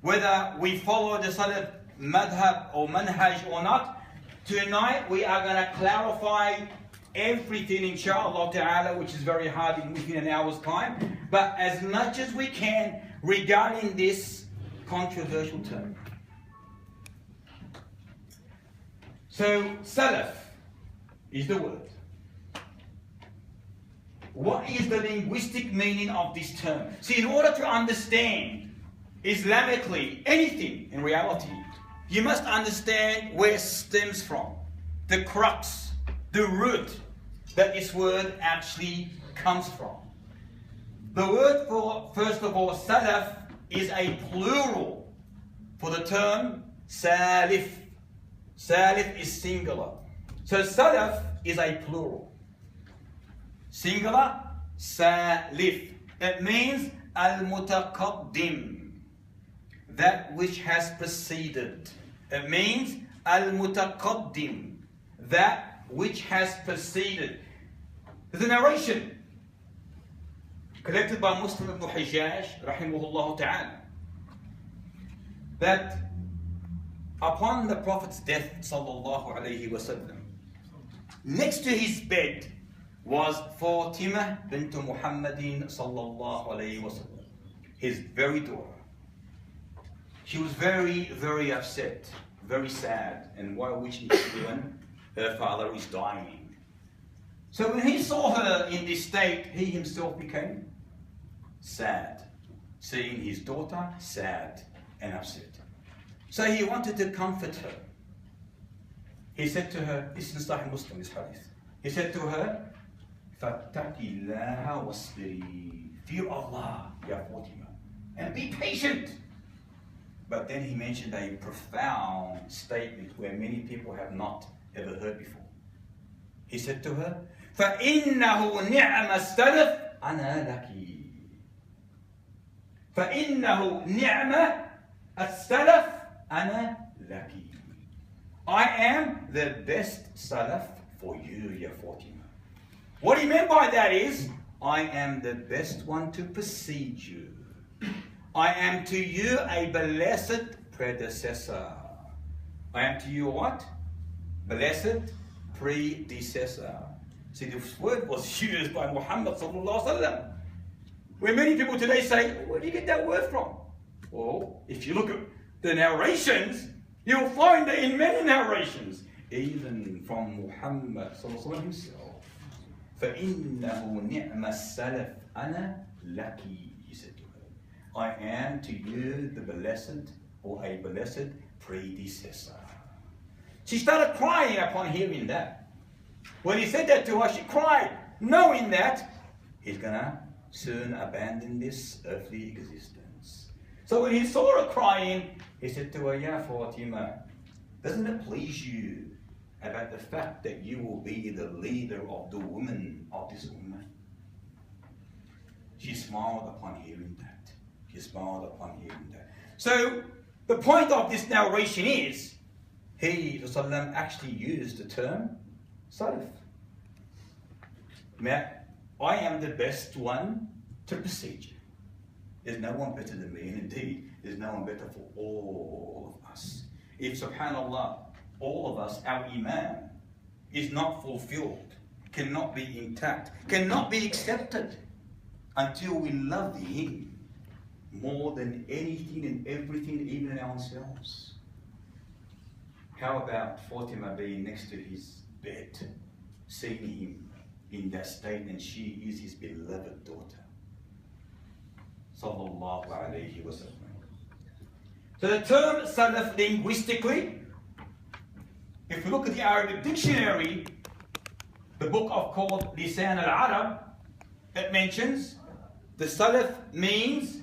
whether we follow the Salaf madhab or manhaj or not, tonight we are going to clarify everything, inshallah ta'ala, which is very hard within an hour's time, but as much as we can regarding this controversial term. So, Salaf is the word. What is the linguistic meaning of this term? See, in order to understand Islamically anything in reality, you must understand where it stems from, the crux, the root that this word actually comes from. The word for, first of all, Salaf is a plural for the term Salif. Salif is singular. So Salaf is a plural. Singular, Salif. It means al-mutaqaddim, that which has preceded. It means al-mutaqaddim, that which has preceded. There's a narration collected by Muslim ibn Hajjaj, rahimahullah ta'ala, that upon the Prophet's death, sallallahu alayhi wasallam, next to his bed was Fatima bint Muhammadin sallallahu alayhi wasallam, his very daughter. She was very, very upset, very sad, and why would she be when her father is dying? So when he saw her in this state, he himself became sad, seeing his daughter sad and upset. So he wanted to comfort her. He said to her, this is Sahih Muslim, this hadith. He said to her, فَاتَّقِ اللَّهَ وَاصْبِرِي, fear Allah, ya Fatima, and be patient. But then he mentioned a profound statement where many people have not ever heard before. He said to her, فَإِنَّهُ نِعْمَ السَّلَفْ أَنَا لَكِ. فَإِنَّهُ نِعْمَ السَّلَفْ أَنَا لَكِ. I am the best Salaf for you, ya Fatima. What he meant by that is, I am the best one to precede you. I am to you a blessed predecessor. I am to you what? Blessed predecessor. See, this word was used by Muhammad sallallahu alaihi wasallam. Where many people today say, where do you get that word from? Well, if you look at the narrations, you'll find that in many narrations, even from Muhammad sallallahu alaihi wasallam himself. فَإِنَّهُ نِعْمَ السَّلَفْ أَنَا لَكِ, he said to her. I am to you the blessed or a blessed predecessor. She started crying upon hearing that. When he said that to her, she cried, knowing that he's gonna soon abandon this earthly existence. So when he saw her crying, he said to her, Ya Fatima, doesn't it please you about the fact that you will be the leader of the women of this ummah? She smiled upon hearing that. She smiled upon hearing that. So the point of this narration is, he, Rasulullah, actually used the term Salaf. I am the best one to precede you. There's no one better than me, and indeed, there's no one better for all of us. If, subhanAllah, all of us, our iman is not fulfilled, cannot be intact, cannot be accepted until we love him more than anything and everything, even ourselves. How about Fatima being next to his bed, seeing him in that state, and she is his beloved daughter? Sallallahu alayhi wa sallam. So the term Salaf linguistically, if you look at the Arabic dictionary, the book of called Lisan al-Arab, it mentions the Salaf means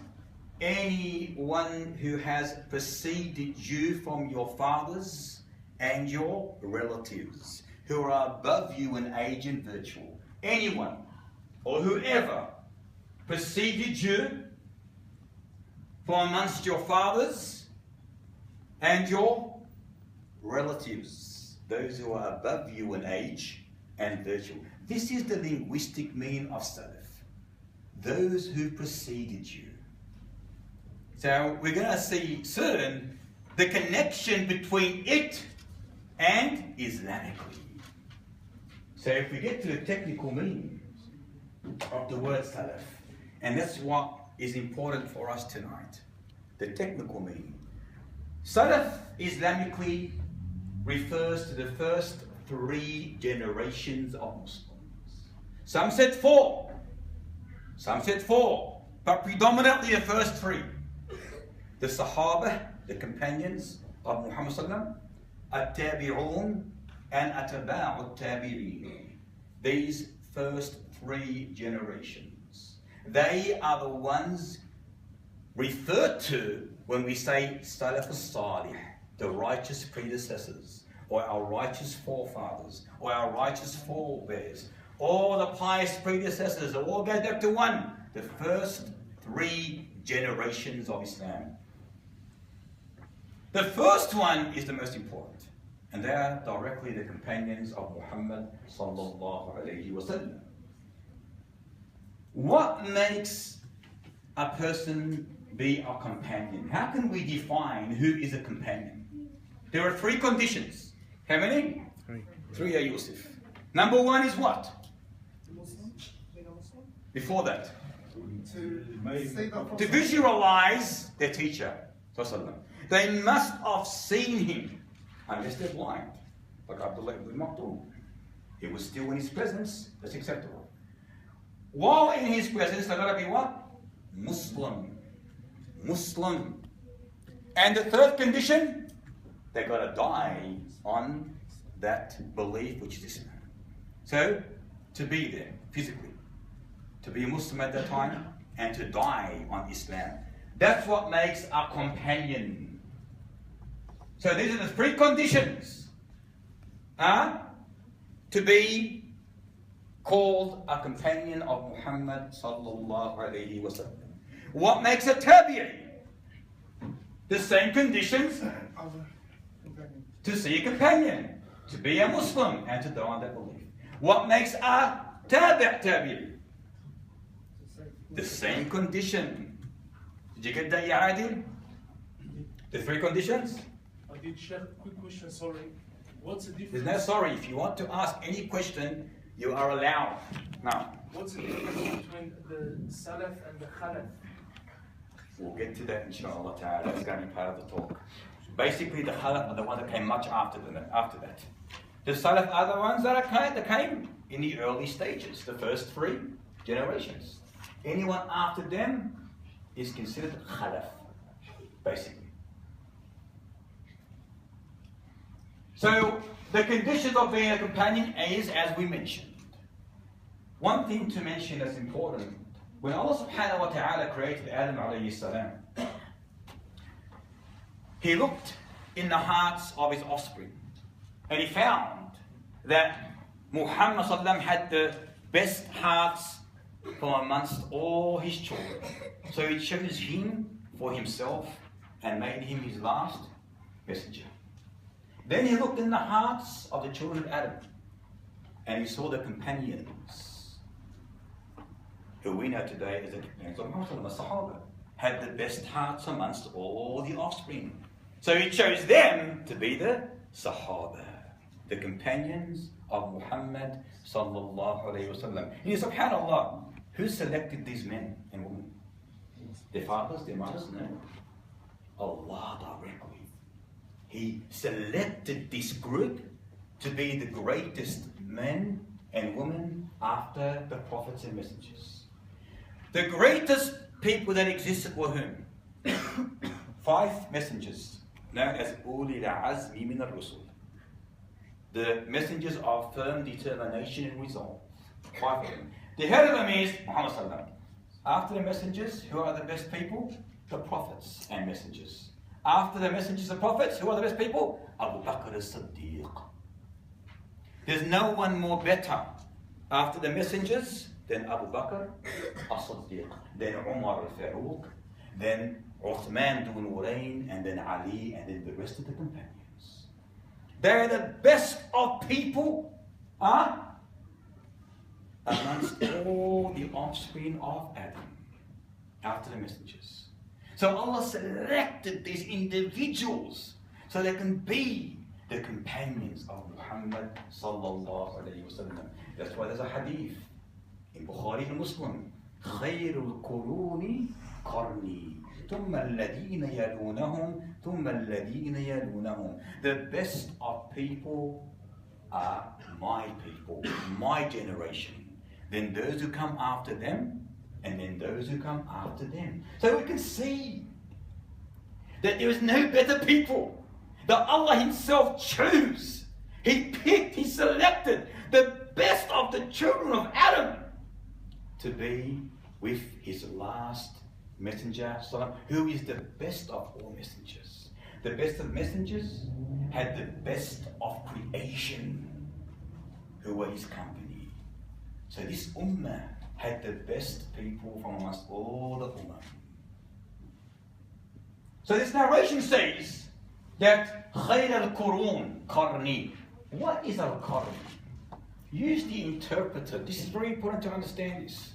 anyone who has preceded you from your fathers and your relatives, who are above you in age and virtue. Anyone or whoever preceded you from amongst your fathers and your relatives, those who are above you in age and virtue. This is the linguistic meaning of Salaf. Those who preceded you. So we're going to see soon the connection between it and Islamically. So if we get to the technical meaning of the word Salaf, and that's what is important for us tonight, the technical meaning. Salaf Islamically refers to the first 3 generations of Muslims. Some said 4, but predominantly the first 3. The Sahaba, the companions of Muhammad sallallahu At-Tabi'un and Atba'u Tabi'in. These first 3 generations. They are the ones referred to when we say Salaf al-Salih, the righteous predecessors, or our righteous forefathers, or our righteous forebears, or the pious predecessors. It all goes back to one, the first 3 generations of Islam. The first one is the most important, and they are directly the companions of Muhammad sallallahu alayhi wa sallam. What makes a person be a companion? How can we define who is a companion? There are 3 conditions. How many? 3, ya Yusuf. Number 1 is what? Before that, to visualize their teacher. They must have seen him, unless they're blind, like Abdullah ibn Maktoum. He was still in his presence, that's acceptable. While in his presence, they've got to be what? Muslim. And the third condition, they've got to die on that belief which is Islam. So, to be there, physically, to be a Muslim at that time, and to die on Islam. That's what makes a companion. So these are the 3 conditions to be called a companion of Muhammad sallallahu alayhi wa sallam. What makes a tabi'i? The same conditions to see a companion, to be a Muslim, and to die on that belief. What makes a tabi'i? The same condition. Did you get that, Ya Adil? The 3 conditions? I did, Sheikh. Quick question, sorry. What's the difference? There's no sorry. If you want to ask any question, you are allowed. Now, what's the difference between the Salaf and the Khalaf? We'll get to that, inshallah ta'ala. That's going to be part of the talk. Basically, the Khalaf are the ones that came much after that. The Salaf are the ones that came in the early stages, the first 3 generations. Anyone after them is considered Khalaf, basically. So, the conditions of being a companion is, as we mentioned. One thing to mention that's important, when Allah subhanahu wa ta'ala created Adam alayhi salam, He looked in the hearts of his offspring, and he found that Muhammad sallam had the best hearts from amongst all his children. So he chose him for himself and made him his last messenger. Then he looked in the hearts of the children of Adam, and he saw the companions, who we know today as the companions of Muhammad, the Sahaba, had the best hearts amongst all the offspring. So he chose them to be the Sahaba, the companions of Muhammad sallallahu alayhi wa sallam. And subhanallah, who selected these men and women? Their fathers, their mothers? No. Allah directly. He selected this group to be the greatest men and women after the prophets and messengers. The greatest people that existed were whom? 5 messengers, known as Ulil Azmi min al-Rusul. The messengers of firm determination and resolve. 5 of them. The head of them is Muhammad sallallahu. After the messengers, who are the best people? The prophets and messengers. After the messengers and prophets, who are the best people? Abu Bakr as-Siddiq. There's no one more better after the messengers than Abu Bakr as-Siddiq, then Umar al-Faruq, then Uthman ibn Urayn, and then Ali, and then the rest of the companions. They're the best of people amongst all the offspring of Adam after the messengers. So Allah selected these individuals so they can be the companions of Muhammad sallallahu alayhi wa sallam. That's why there's a hadith in Bukhari and Muslim. خير القرون قرني ثم الذين يلونهم ثم الذين يلونهم. The best of people are my people, my generation. Then those who come after them, and then those who come after them. So we can see that there is no better people. That Allah Himself chose. He picked, He selected the best of the children of Adam to be with His last messenger, who is the best of all messengers. The best of messengers had the best of creation, who were His company. So this ummah had the best people from amongst all the ummah. So this narration says that خير القرون قرني. What is al-qarn? Use the interpreter. This is very important to understand this.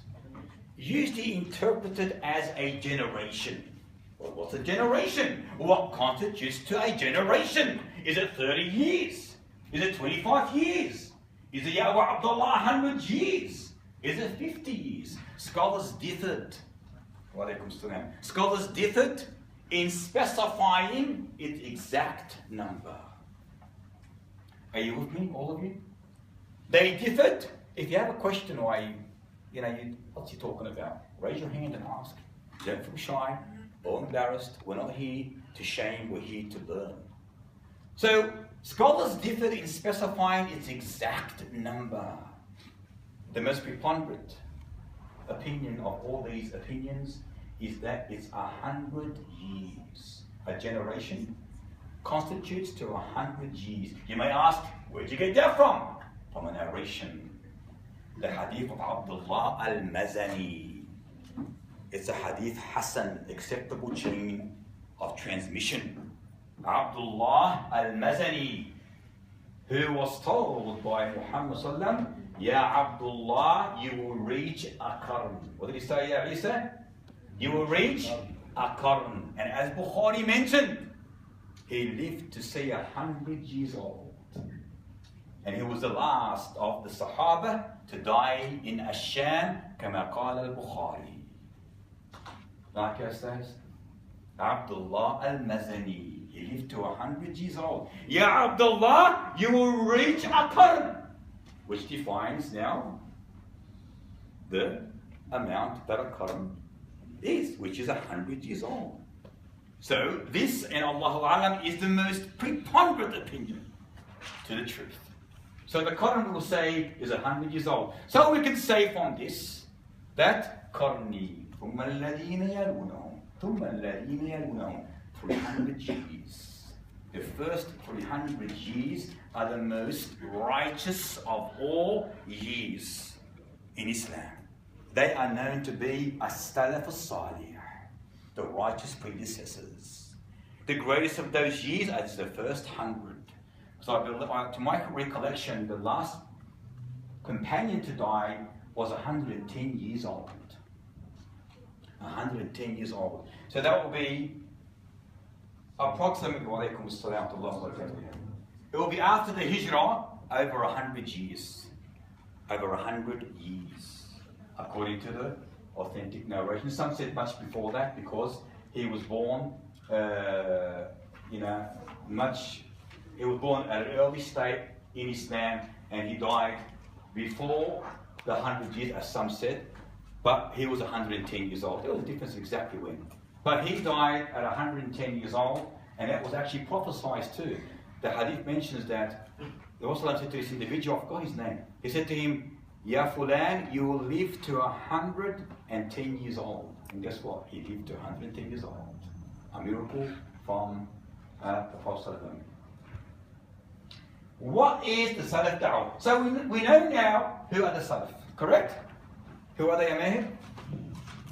Use the interpreted as a generation. Well, what's a generation? What constitutes to a generation? Is it 30 years? Is it 25 years? Is it Ya Abdullah 100 years? Is it 50 years? Scholars differed. Scholars differed in specifying its exact number. Are you with me, all of you? They differed. If you have a question or what's he talking about? Raise your hand and ask. Don't feel shy or embarrassed. We're not here to shame, we're here to learn. So, scholars differed in specifying its exact number. The most preponderant opinion of all these opinions is that it's 100 years. A generation constitutes to 100 years. You may ask, where'd you get that from? From a narration. The hadith of Abdullah al-Mazani. It's a hadith Hasan, acceptable chain of transmission. Abdullah al-Mazani, who was told by Muhammad sallam, Ya Abdullah, you will reach a qarn. What did he say, Ya Isa? You will reach a qarn. And as Bukhari mentioned, he lived to see 100 years old. And he was the last of the Sahaba to die in Ash-Sham, كما قال البخاري. Like I said, Abdullah al-Mazani, he lived to 100 years old. Ya Abdullah, you will reach a qarn, which defines now the amount that a qarn is, which is 100 years old. So this, and Allahu Alam, is the most preponderant opinion to the truth. So the qarn will say is 100 years old. So we can say from this that qarni, ثم الذين يلونهم, ثم الذين يلونهم, 300 years. The first 300 years are the most righteous of all years in Islam. They are known to be as-Salaf as-Salih, the righteous predecessors. The greatest of those years is the first 100. So to my recollection, the last companion to die was 110 years old. 110 years old. So that will be approximately, it will be after the Hijrah, over 100 years. Over 100 years, according to the authentic narration. Some said much before that because he was born, he was born at an early state in Islam and he died before the 100 years, as some said, but he was 110 years old. There was a difference exactly when. But he died at 110 years old, and that was actually prophesied too. The hadith mentions that the Prophet said to this individual, I forgot his name, he said to him, Ya Fulan, you will live to 110 years old. And guess what? He lived to 110 years old. A miracle from the Prophet. What is the Salaf Da'wah? So we know now who are the Salaf, correct? Who are they, Amir?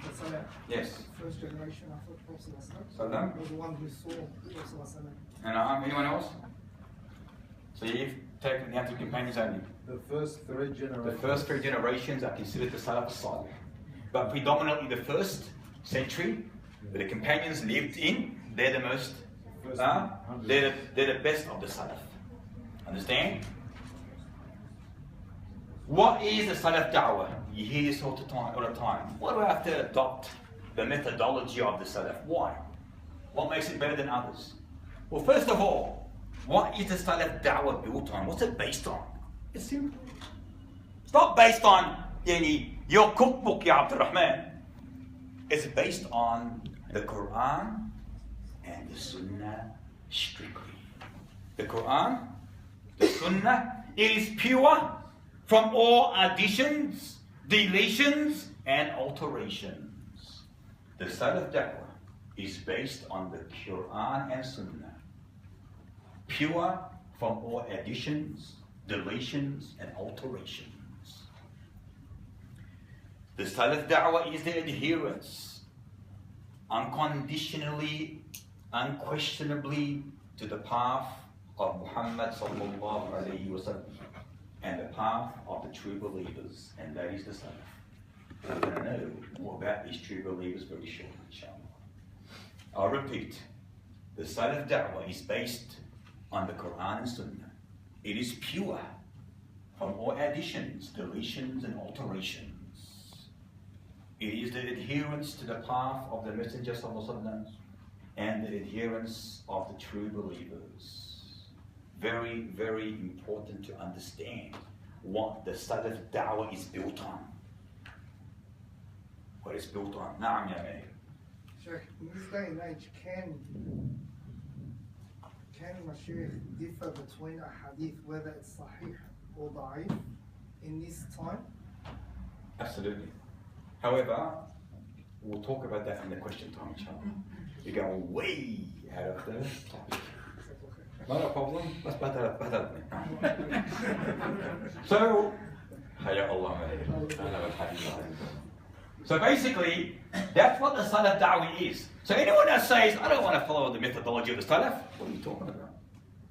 The Salaf. Yes. First generation after the Prophet Sallam. was the one who saw the Prophet. And anyone else? So you've taken the actual companions only. The first three generations. The first three generations are considered the Salaf Salih. But predominantly the first century that the companions lived in, they're the most, they're the best of the Salaf. Understand? What is the Salaf da'wah? You hear this all the time. Why do I have to adopt the methodology of the Salaf? Why? What makes it better than others? Well, first of all, what is the Salaf da'wah built on? What's it based on? It's simple. It's not based on your cookbook, Ya Abdul Rahman. It's based on the Quran and the Sunnah strictly. The Quran, the Sunnah, it is pure from all additions, deletions, and alterations. The Salaf da'wah is based on the Quran and Sunnah, pure from all additions, deletions, and alterations. The Salaf da'wah is the adherence, unconditionally, unquestionably, to the path of Muhammad sallallahu alayhi wa sallam and the path of the true believers, and that is the Salaf. We're going to know more about these true believers very shortly, inshallah. I'll repeat, the Salaf da'wah is based on the Quran and Sunnah. It is pure from all additions, deletions, and alterations. It is the adherence to the path of the Messenger ﷺ and the adherence of the true believers. Very, very important to understand what the Salaf da'wah is built on. What it's built on. Naam ya Mahir. Sheikh, in this day and age, can Mashaykh differ between a hadith, whether it's sahih or da'if, in this time? Absolutely. However, we'll talk about that in the question time, inshallah. You're going way out of the topic. Not a problem. Let's better. So, so basically, that's what the Salaf da'wah is. So anyone that says, I don't want to follow the methodology of the Salaf, what are you talking about?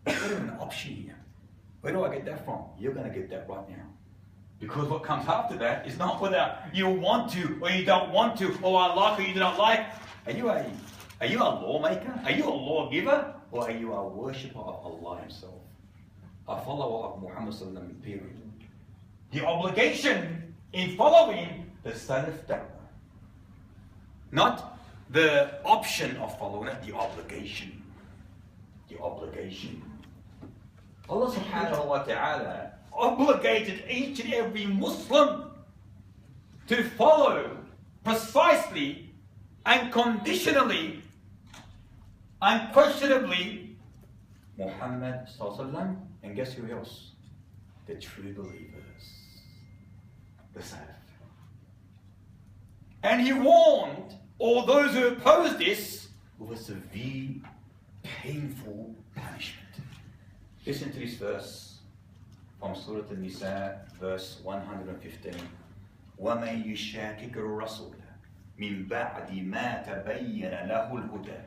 There's an option here. Where do I get that from? You're going to get that right now. Because what comes after that is not whether you want to or you don't want to, or I like or you do not like. Are you a lawmaker? Are you a lawgiver? Or are you a worshipper of Allah Himself? A follower of Muhammad sallallahu alaihi wasallam, period. The obligation in following the Salaf da'wah. Not the option of following it, the obligation. The obligation. Allah subhanahu wa ta'ala obligated each and every Muslim to follow precisely, unconditionally, unquestionably Muhammad sallallahu alaihi wasallam, and guess who else? The true believers, the Salaf. And he warned all those who oppose this with a severe, painful punishment. Listen to this verse from Surah An-Nisa, verse 115. وَمَنْ يُشَاكِكَ الرَّسُولَ مِنْ بَعْدِ مَا تَبَيَّنَ لَهُ الْهُدَى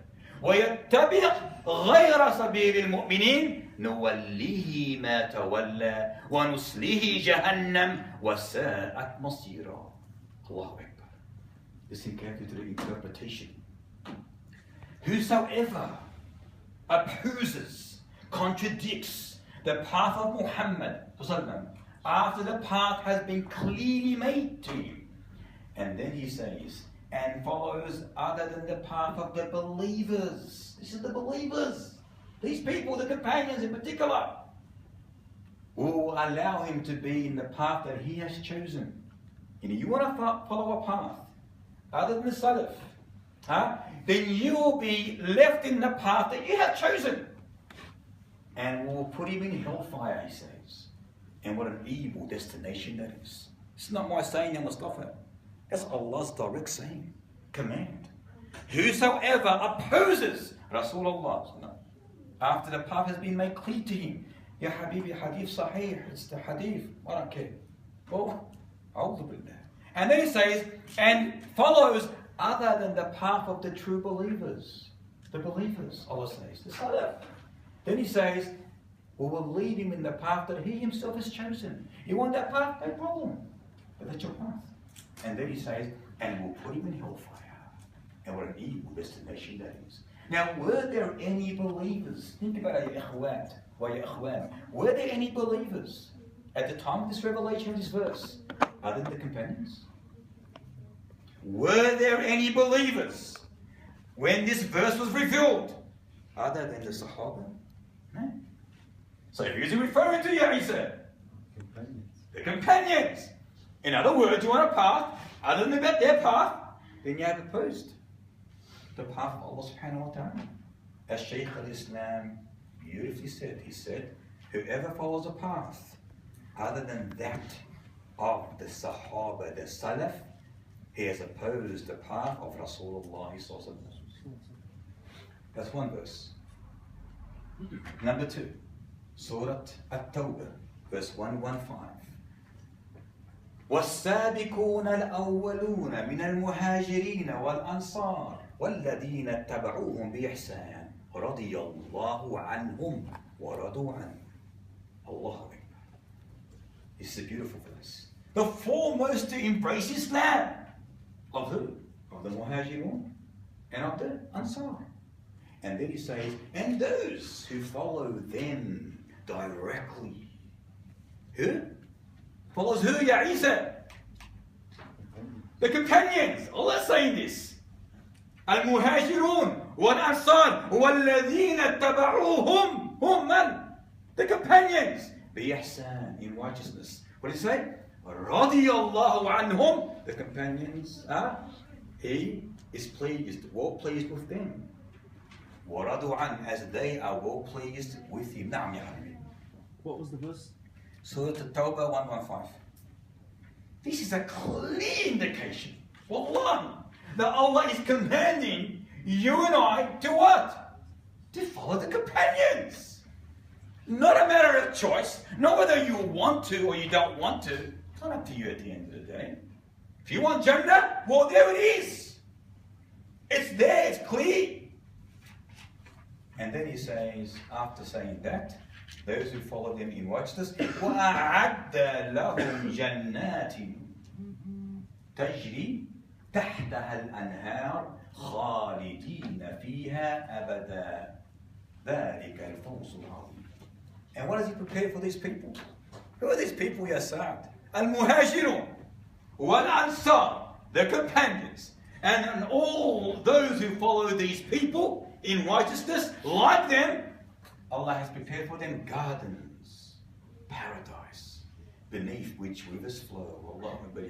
وَيَتَّبِعْ غَيْرَ سَبِيلِ الْمُؤْمِنِينَ نُوَلِّهِ مَا تَوَلَّى وَنُصْلِهِ جَهَنَّمَ وَسَاءَتْ مَصِيرًا. Allahu Akbar. Listen carefully to the interpretation. Whosoever opposes, contradicts the path of Muhammad after the path has been clearly made to him, and then he says, and follows other than the path of the believers. This is the believers. These people, the companions in particular, will allow him to be in the path that he has chosen. And if you want to follow a path other than the Salaf, then you will be left in the path that you have chosen. And will put him in hellfire, he says. And what an evil destination that is. It's not my saying, Ya Mustafa. That's Allah's direct saying, command. Whosoever opposes Rasulullah after the path has been made clear to him. Ya Habibi, hadith sahih, it's the hadith. I don't care. Well, A'udhu Billah. And then he says, and follows other than the path of the true believers. The believers, Allah says. The Salaf. Then he says, we will lead him in the path that he himself has chosen. You want that path? No problem. But that's your path. And then he says, and we'll put him in hellfire. And what an evil destination that is. Now, were there any believers? Think about it, ya ikhwan, wa ya ikhwan. Were there any believers at the time of this revelation of this verse, other than the companions? Were there any believers when this verse was revealed, other than the Sahaba? No. So who's he referring to, Ya Isa? Companions. The companions. In other words, you want a path, other than about their path, then you have opposed the path of Allah subhanahu wa ta'ala. As Sheikh al-Islam beautifully said, he said, whoever follows a path other than that of the Sahaba, the Salaf, he has opposed the path of Rasulullah sallallahu alaihi wasallam. That's one verse. Number 2, Surah At-Tawbah, verse 115. والسابقون الأولون من المهاجرين والأنصار والذين اتبعوهم بإحسان رضي الله عنهم ورضوا عنه. Allahu Akbar. This is a beautiful verse. The foremost to embrace Islam. Of who? Of the Muhajirun and of the Ansar. And then he says, and those who follow them directly. Who? Follows who, Ya Isa? The companions. Allah is saying this. Al-Muhajirun wal-Ansar wal-Ladhina taba'uhum. Hum man? The companions. Bi-ihsan, in righteousness. What did he say? Radiyallahu anhum. The companions, he is pleased, well pleased with them. Waradu an, as they are well pleased with him. Na'am ya Rabbi. What was the verse? Surah At-Tawbah 115. This is a clear indication, wallahi, that Allah is commanding you and I to what? To follow the companions. Not a matter of choice, not whether you want to or you don't want to. It's not up to you at the end of the day. If you want Jannah, well, there it is. It's there, it's clear. And then he says, after saying that, those who follow them in righteousness, وَأَعَدَّ لَهُمْ جَنَّاتٍ تَجْرِي تَحْتَهَا الْأَنْهَارِ خَالِدِينَ فِيهَا أَبَدًا ذَلِكَ الْفَوْزُ الْعَظِيمُ. And what does he prepare for these people? Who are these people, Ya Sa'ad? Al-Muhajirun wal-Ansar, the companions, and all those who follow these people in righteousness, like them, Allah has prepared for them gardens, paradise, beneath which rivers flow. Allahu Akbar.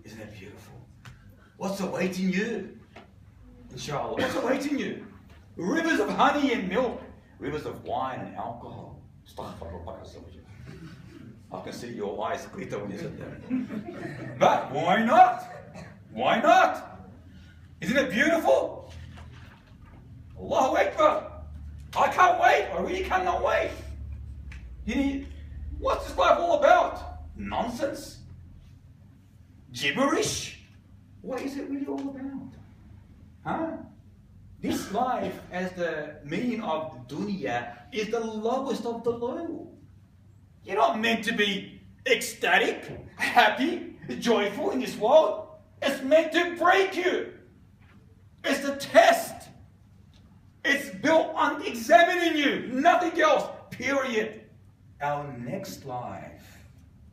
Isn't that beautiful? What's awaiting you? Inshallah. What's awaiting you? Rivers of honey and milk, rivers of wine and alcohol. I can see your eyes glitter when you sit there. But why not? Why not? Isn't it beautiful? Allahu Akbar. I can't wait. I really cannot wait. What's this life all about? Nonsense? Gibberish? What is it really all about? Huh? This life, as the meaning of dunya, is the lowest of the low. You're not meant to be ecstatic, happy, joyful in this world. It's meant to break you. It's the test. It's built on examining you. Nothing else. Period. Our next life,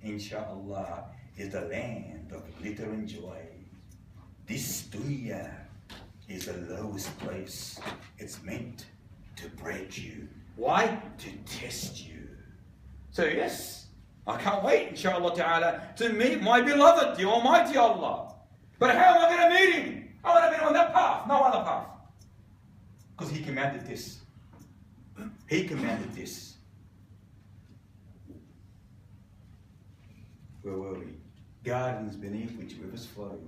inshallah, is the land of glitter and joy. This dunya is the lowest place. It's meant to break you. Why? To test you. So yes, I can't wait, inshallah ta'ala, to meet my beloved, the Almighty Allah. But how am I going to meet him? I want to meet him on that path, no other path. Because he commanded this. He commanded this. Where were we? Gardens beneath which rivers flow.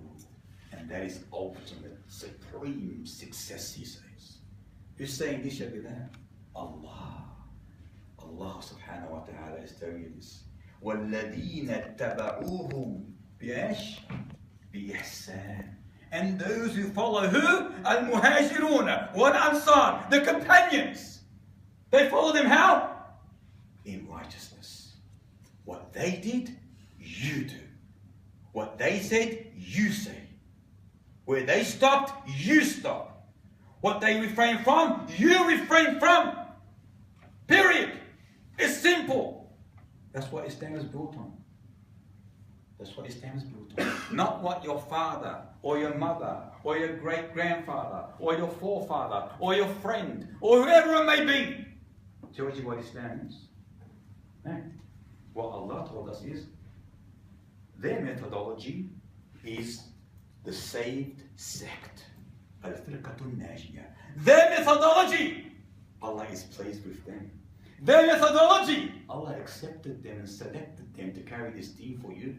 And that is ultimate, supreme success, he says. Who's saying this, Shabidah? Allah. Allah subhanahu wa ta'ala is telling you this. وَالَّذِينَ اتَّبَعُوهُمْ بِإِيش؟ بِإِحْسَانٍ. And those who follow who? Al-Muhajirun wal-Ansar, the companions. They follow them how? In righteousness. What they did, you do. What they said, you say. Where they stopped, you stop. What they refrain from, you refrain from. Period. It's simple. That's what Islam is built on. That's what Islam is built on. Not what your father or your mother or your great-grandfather or your forefather or your friend or whoever it may be tells you what Islam is. No. What Allah told us is their methodology is the saved sect. Al-Firqatun Najiyah. Their methodology, Allah is pleased with them. Their methodology, Allah accepted them and selected them to carry this deen for you.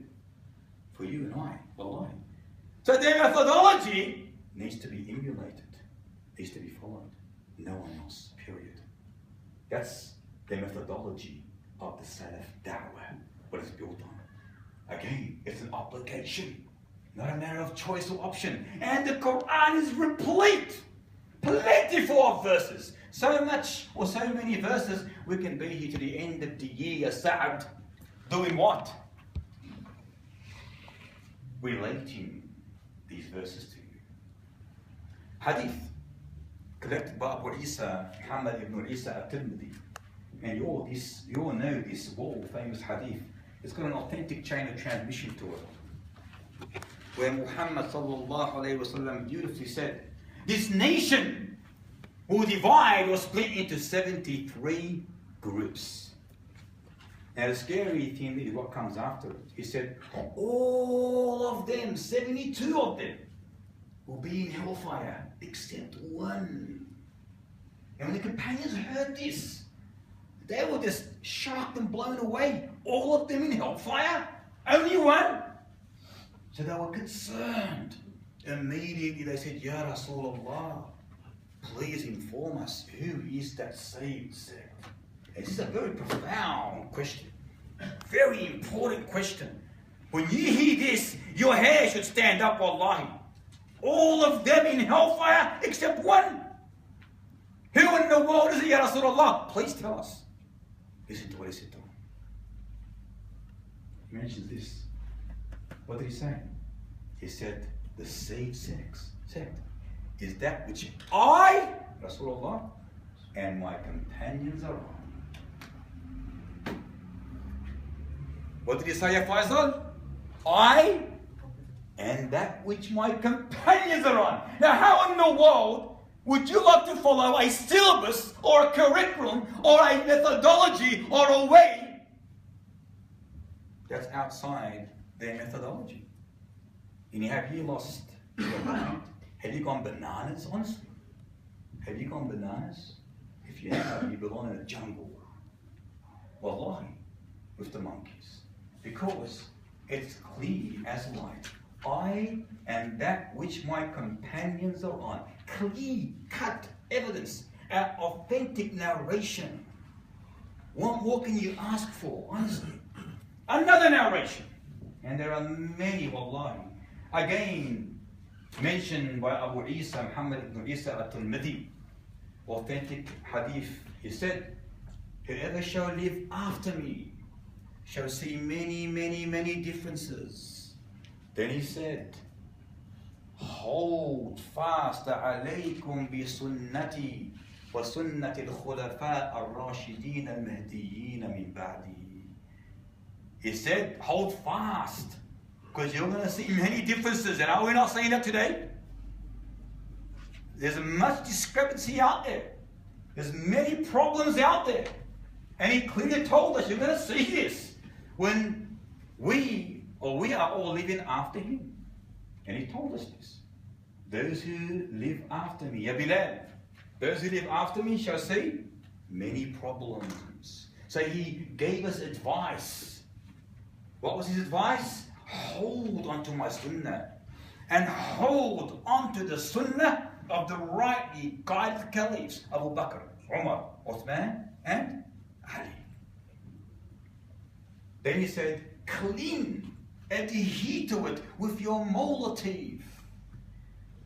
For you and I, Wallahi. So their methodology needs to be emulated, needs to be followed. No one else, period. That's the methodology of the Salaf Da'wah, what it's built on. Again, it's an obligation, not a matter of choice or option. And the Quran is replete, plentiful of verses. So much, or so many verses, we can be here to the end of the year, Sa'ad, doing what? Relating these verses to you. Hadith, collected by Abu Isa, Muhammad ibn Isa al-Tirmidhi. And you all know this world famous hadith. It's got an authentic chain of transmission to it. Where Muhammad sallallahu alayhi wa sallam beautifully said, this nation will divide or split into 73 groups. Now the scary thing is what comes after it. He said, all of them, 72 of them, will be in hellfire, except one. And when the companions heard this, they were just shocked and blown away. All of them in hellfire? Only one? So they were concerned. Immediately they said, Ya Rasulullah, please inform us, who is that saved sect? This is a very profound question. Very important question. When you hear this, your hair should stand up, wallahi. All of them in hellfire except one. Who in the world is it, Ya Rasulullah? Please tell us. Listen to what he said to him. He mentions this. What did he say? He said, the saved sect is that which I, Rasulullah, and my companions are on. What did he say, Ya Faisal? I and that which my companions are on. Now, how in the world would you like to follow a syllabus or a curriculum or a methodology or a way that's outside their methodology? And have you lost your mind? Have you gone bananas, honestly? Have you gone bananas? If you have, you belong in a jungle. Wallahi, with the monkeys. Because it's clear as light. I am that which my companions are on. Clear, cut evidence, authentic narration. What more can you ask for, honestly? Another narration. And there are many, wallahi. Again, mentioned by Abu Isa, Muhammad ibn Isa al-Tirmidhi. Authentic hadith. He said, whoever shall live after me shall see many, many, many differences. Then he said, hold fast alaykum bi sunnati wa sunnati al-khulafa al-rashidin al-mahdiyyin min ba'di. He said, hold fast, because you're going to see many differences. And are we not saying that today? There's much discrepancy out there. There's many problems out there. And he clearly told us, you're going to see this when we are all living after him. And he told us this. Those who live after me, Ya Bilal, those who live after me shall see many problems. So he gave us advice. What was his advice? Hold onto my sunnah. And hold onto the sunnah of the rightly guided caliphs, Abu Bakr, Umar, Uthman, and Ali. Then he said, cling, adhere to it with your motive.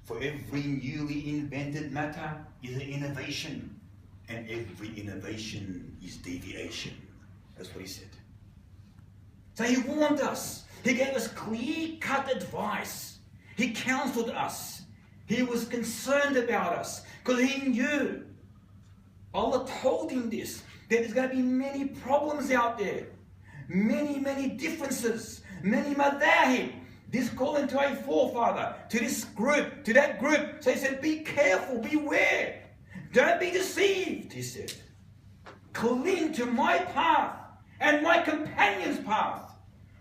For every newly invented matter is an innovation, and every innovation is deviation. That's what he said. So he warned us. He gave us clear-cut advice. He counseled us. He was concerned about us because he knew. Allah told him this, that there's going to be many problems out there. Many differences. Many madahib. This calling to a forefather, to this group, to that group. So he said, be careful, beware. Don't be deceived, he said. Cling to my path and my companion's path.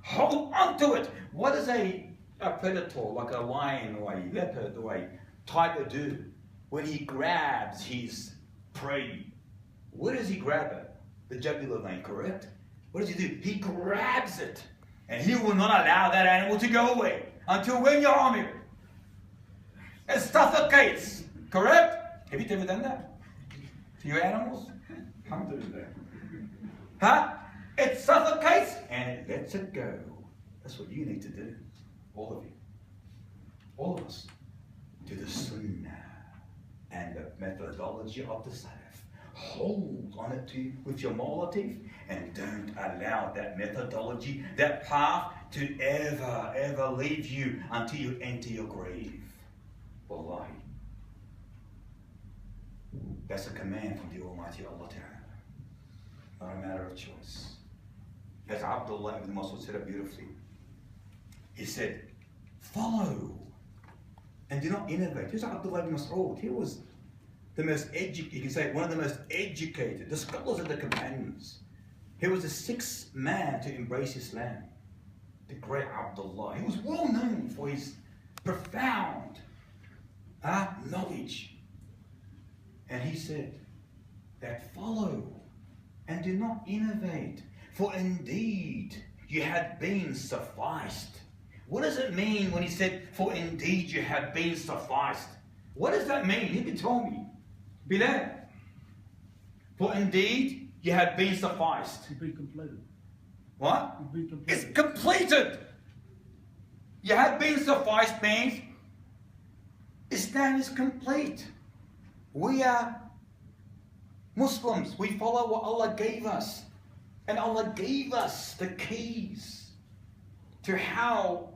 Hold on to it. What does a predator, like a lion or a leopard or a tiger do when he grabs his prey? Where does he grab it? The jugular vein, correct? What does he do? He grabs it. And he will not allow that animal to go away until when you're on it. It suffocates, correct? Have you ever done that to your animals? Alhamdulillah. Huh? It suffocates and it lets it go. That's what you need to do. All of you. All of us. To the Sunnah and the methodology of the Salaf. Hold on it with your motive and don't allow that methodology, that path to ever leave you until you enter your grave. Wallahi. That's a command from the Almighty Allah Ta'ala. Not a matter of choice. As Abdullah ibn Mas'ud said it beautifully. He said, follow and do not innovate. Here's Abdullah ibn Mas'ud. He was the most educated, you can say one of the most educated, the scholars of the companions. He was the sixth man to embrace Islam. The great Abdullah. He was well known for his profound knowledge. And he said that follow and do not innovate, for indeed you have been sufficed. What does it mean when he said, for indeed you have been sufficed? What does that mean? You can tell me. Bilal. For indeed you have been sufficed. You've been completed. What? You've been completed. It's completed. You have been sufficed means Islam is complete. We are Muslims. We follow what Allah gave us. And Allah gave us the keys to how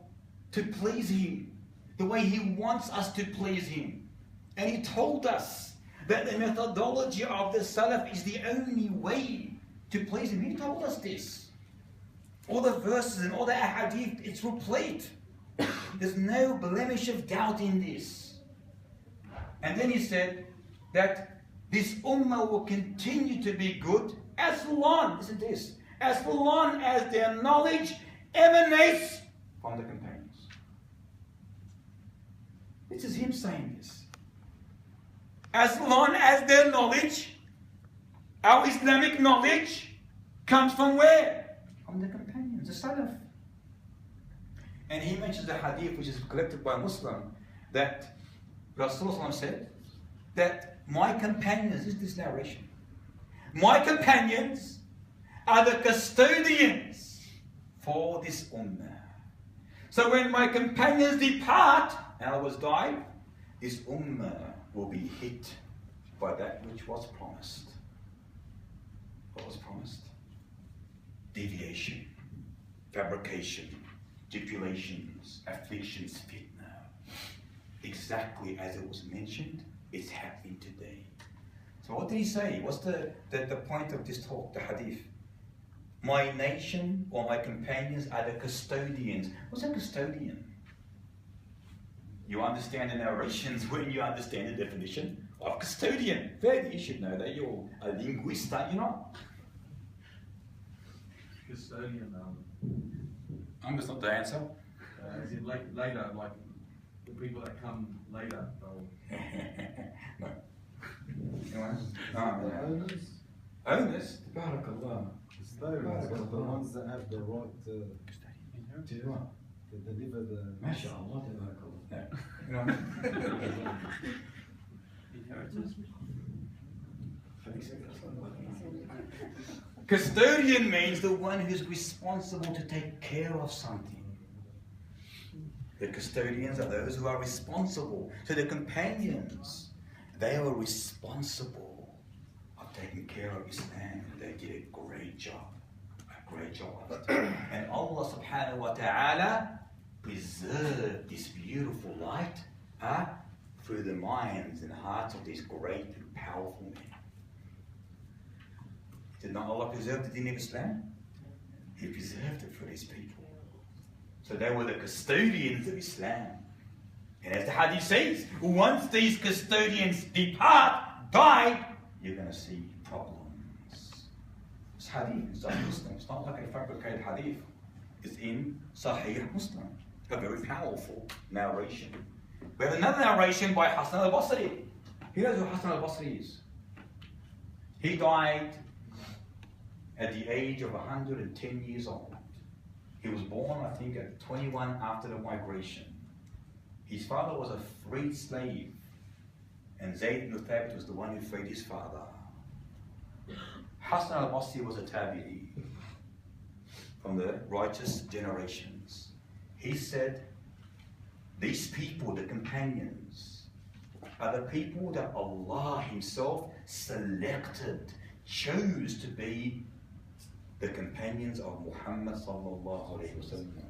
to please Him, the way He wants us to please Him. And He told us that the methodology of the Salaf is the only way to please Him. He told us this. All the verses and all the ahadith, it's replete. There's no blemish of doubt in this. And then He said that this ummah will continue to be good as long, listen to this, as long as their knowledge emanates from the companions. This is Him saying this. As long as their knowledge, our Islamic knowledge, comes from where? From the companions, the Salaf. And he mentions the hadith which is collected by a Muslim that Rasulullah said that my companions, this is this narration, my companions are the custodians for this ummah. So when my companions depart, and others die, this ummah will be hit by that which was promised. What was promised? Deviation, fabrication, stipulations, afflictions, fitna. Exactly as it was mentioned, it's happening today. So what did he say? What's the point of this talk, the hadith? My nation or my companions are the custodians. What's a custodian? You understand the narrations when you understand the definition of custodian. Feiz, you should know that. You're a linguist, aren't you not? Custodian, That's not the answer. as in later, like the people that come later, they'll... No. Anyone? The owners? Owners? Barakallah. Custodians are the ones that have the right to Do what? deliver the... MashaAllah, Barakallah. No. You know what I mean? Inheritance. Custodian means the one who's responsible to take care of something. The custodians are those who are responsible. So the companions, they were responsible of taking care of Islam. They did a great job. A great job of it. And Allah subhanahu wa ta'ala preserve this beautiful light through the minds and hearts of these great and powerful men. Did not Allah preserve the deen of Islam? He preserved it for these people. So they were the custodians of Islam. And as the hadith says, once these custodians depart, die, you're going to see problems. It's hadith, it's Sahih Muslim. It's not like a fabricated hadith. It's in Sahih Muslim. A very powerful narration. We have another narration by Hassan al-Basri. Who knows who Hassan al-Basri is? He died at the age of 110 years old. He was born, I think, at 21 after the migration. His father was a freed slave, and Zayd ibn Thabit was the one who freed his father. Hassan al-Basri was a tabi'i from the righteous generations. He said, these people, the companions, are the people that Allah Himself selected, chose to be the companions of Muhammad sallallahu alayhi wa sallam.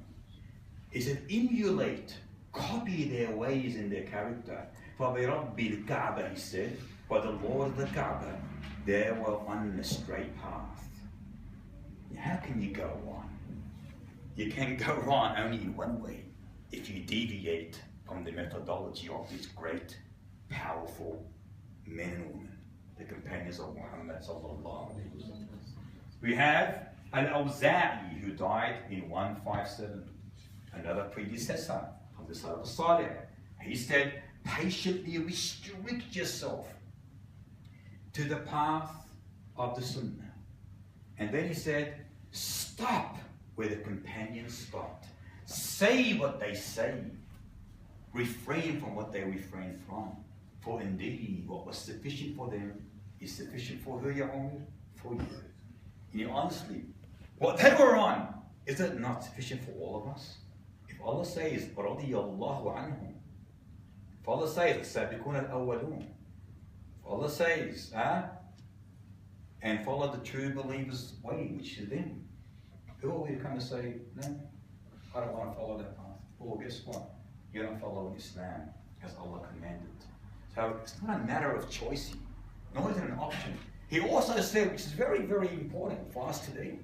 He said, emulate, copy their ways and their character. فَبِرَبِّ الْكَعْبَةِ, he said, by the Lord of the Kaaba, they were on the straight path. How can you go on? You can go on only in one way, if you deviate from the methodology of these great, powerful men and women, the companions of Muhammad sallallahu alayhi wa sallam. We have Al-Awza'i, who died in 157, another predecessor of the Salaf Salih. He said, patiently restrict yourself to the path of the Sunnah. And then he said, stop where the companions stopped. Say what they say. Refrain from what they refrain from. For indeed, what was sufficient for them is sufficient for who, Ya Umar? For you. You know, honestly, what they were on, is it not sufficient for all of us? If Allah says, رَضِيَ اللَّهُ عَنْهُمْ, if Allah says, السَّابِقُونَ الْأَوَّلُونَ, if Allah says, and follow the true believers' way, which is them, who are we to come and say, no, I don't want to follow that path? Well, guess what? You don't follow Islam as Allah commanded. So it's not a matter of choice, nor is it an option. He also said, which is very, very important for us today,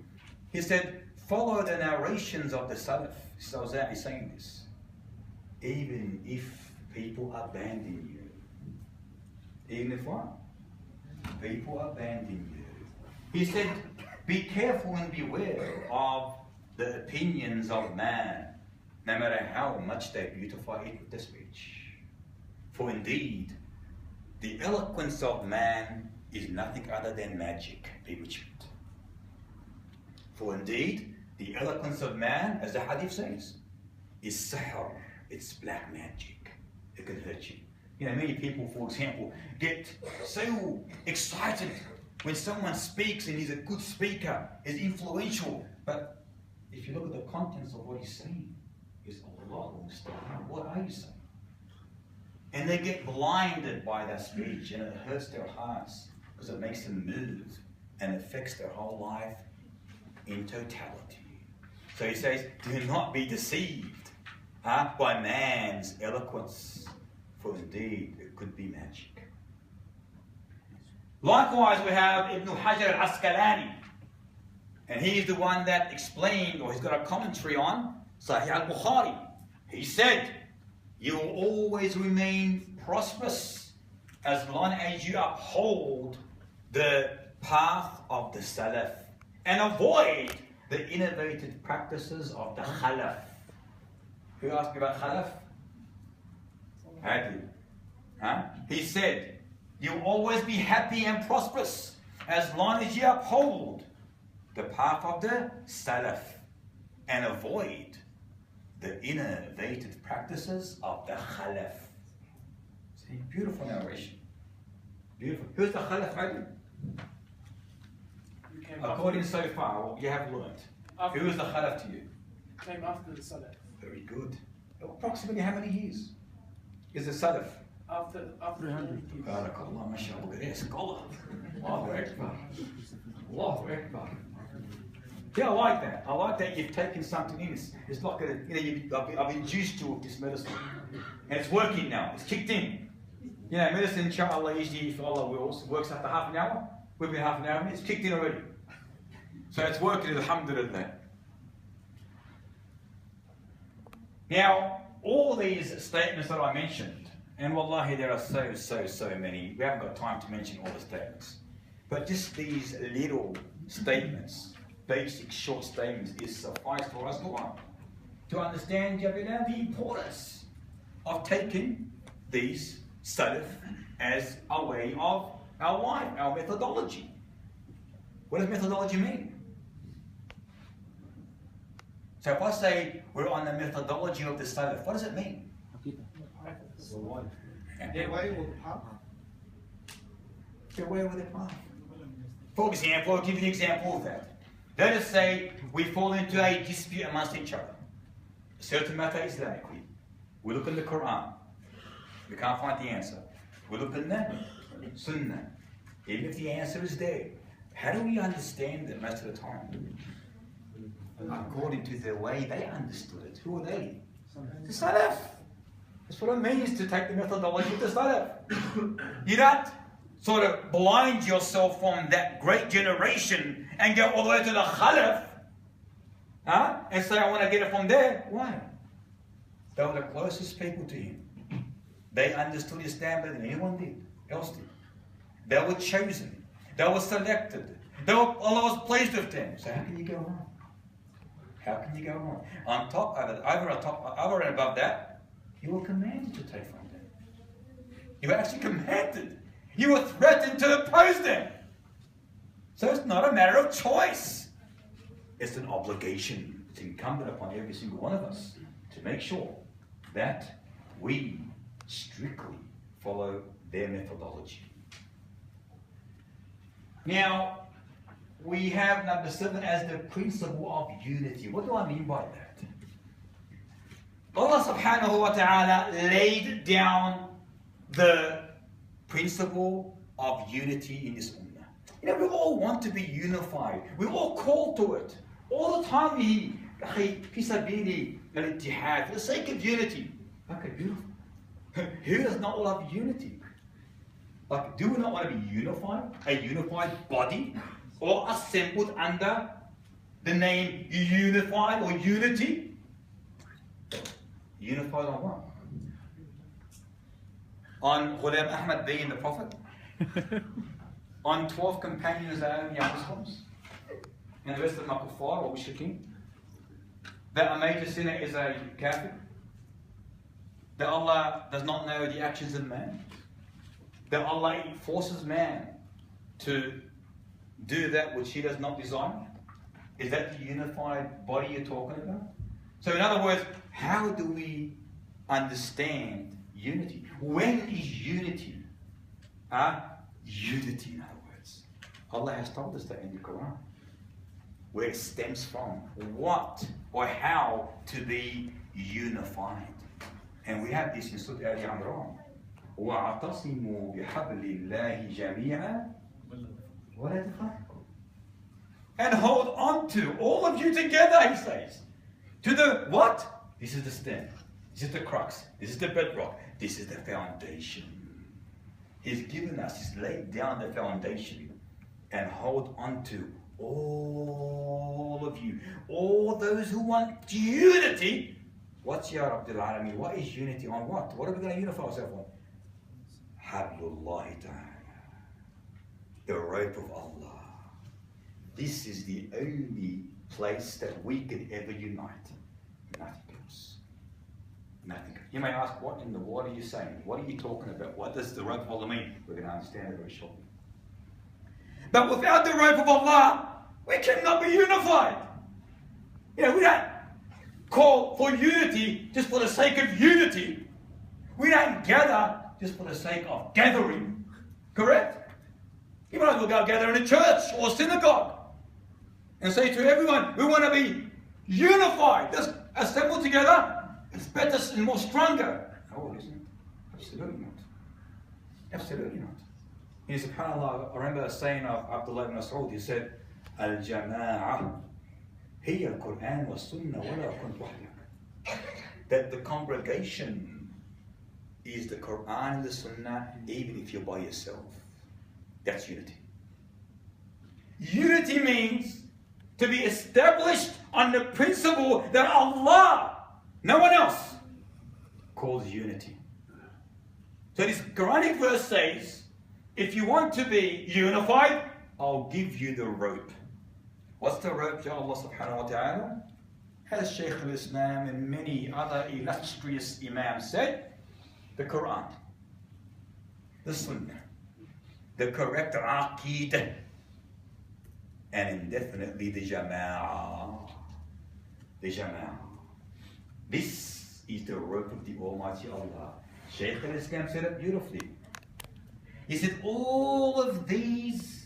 he said, follow the narrations of the Salaf. So he's saying this. Even if people abandon you. Even if what? People abandon you. He said, be careful and beware of the opinions of man, no matter how much they beautify it with their speech. For indeed, the eloquence of man is nothing other than magic, bewitchment. For indeed, the eloquence of man, as the hadith says, is sihr, it's black magic. It can hurt you. You know, many people, for example, get so excited when someone speaks and he's a good speaker, is influential. But if you look at the contents of what he's saying, it's Allah, what are you saying? And they get blinded by that speech, and it hurts their hearts because it makes them move and affects their whole life in totality. So he says, do not be deceived by man's eloquence, for indeed it could be magic. Likewise, we have Ibn Hajar al-Asqalani, and he's the one that explained, or he's got a commentary on Sahih al-Bukhari. He said, you will always remain prosperous as long as you uphold the path of the Salaf and avoid the innovative practices of the Khalaf. Who asked me about Khalaf? Adi. He said, you'll always be happy and prosperous as long as you uphold the path of the Salaf and avoid the innovative practices of the Khalaf. See, beautiful narration. Beautiful. Who's the Khalaf, Adi? According so far, what you have learnt. Who is the Khalaf to you? Came after the Salaf. Very good. Approximately how many years is the Salaf? After 300 years. Barakallah, mashallah, good scholar. Allahu Akbar. Allahu Akbar. Yeah, I like that. I like that you've taken something in. It's like I've induced you with this medicine. And it's working now. It's kicked in. You know, medicine, inshallah, usually, if Allah wills, works after half an hour. We've been half an hour, it's kicked in already. So it's working, alhamdulillah. Now, all these statements that I mentioned, and wallahi, there are so many. We haven't got time to mention all the statements. But just these little statements, basic short statements, is suffice for us to understand the importance of taking these Salaf as a way of our life, our methodology. What does methodology mean? So if I say we're on the methodology of the Salaf, what does it mean? Their way or the path? Their way or their path. For example, I'll give you an example of that. Let us say we fall into a dispute amongst each other. A certain matter Islamically. We look in the Quran. We can't find the answer. We look in the Sunnah. Even if the answer is there, how do we understand it most of the time? According to the way they understood it. Who are they? The Salaf. That's what it means to take the methodology of the Salaf. You don't sort of blind yourself from that great generation and go all the way to the Khalaf, and say, I want to get it from there. Why? They were the closest people to him. They understood Islam better than anyone else did. They were chosen. They were selected. Allah was pleased with them. So how can you go wrong? How can you go wrong? Over and above that, you were commanded to take from them. You were actually commanded. You were threatened to oppose them. So it's not a matter of choice. It's an obligation. It's incumbent upon every single one of us to make sure that we strictly follow their methodology. Now, we have number 7 as the principle of unity. What do I mean by that? Allah subhanahu wa ta'ala laid down the principle of unity in this ummah. You know, we all want to be unified. We all call to it. All the time, for the sake of unity. Okay, beautiful. Who does not love unity? Like, do we not want to be unified? A unified body? Or assembled under the name unified or unity? Unified on what? On Ghulam Ahmad being the Prophet? On 12 companions that are only Muslims? And the rest of them are kuffar or mushrikeen? That a major sinner is a kafir? That Allah does not know the actions of man? That Allah forces man to do that which he does not desire? Is that the unified body you're talking about? So in other words, how do we understand unity? When is unity? Unity, in other words. Allah has told us that in the Quran. Where it stems from. What or how to be unified. And we have this in Surah Al-Imran. وَاعْتَصِمُوا بِحَبْلِ اللَّهِ جَمِيعًا وَلَا تَفَرَّقُوا. And hold on to, all of you together, he says. To the what? This is the stem. This is the crux. This is the bedrock. This is the foundation. He's given us, he's laid down the foundation. And hold on to all of you. All those who want unity. What's Ya Rabbil Alameen? What is unity on what? What are we going to unify ourselves on? Hablullahi ta'ala. The rope of Allah. This is the only place that we could ever unite. Nothing else. Nothing else. You may ask, what in the world are you saying? What are you talking about? What does the rope of Allah mean? We're going to understand it very shortly. But without the rope of Allah, we cannot be unified. You know, we don't call for unity just for the sake of unity. We don't gather just for the sake of gathering. Correct? You might as well go gather in a church or synagogue and say to everyone, we want to be unified. Let's assemble together. It's better and more stronger. No, it isn't. Absolutely not. Absolutely not. And subhanAllah, I remember a saying of Abdullah ibn Mas'ud. He said, Al-Jama'ah هي القرآن والسنة ولا كنت وحدك. That the congregation is the Quran and the Sunnah even if you're by yourself. That's unity. Unity means to be established on the principle that Allah, no one else, calls unity. So this Quranic verse says, if you want to be unified, I'll give you the rope. What's the rope, Ya Allah subhanahu wa ta'ala? As Sheikh al-Islam and many other illustrious imams said, the Quran, the Sunnah, the correct Aqidah, and indefinitely the Jammah. The Jammah. This is the rope of the Almighty Allah. Sheikh al-Islam said it beautifully. He said all of these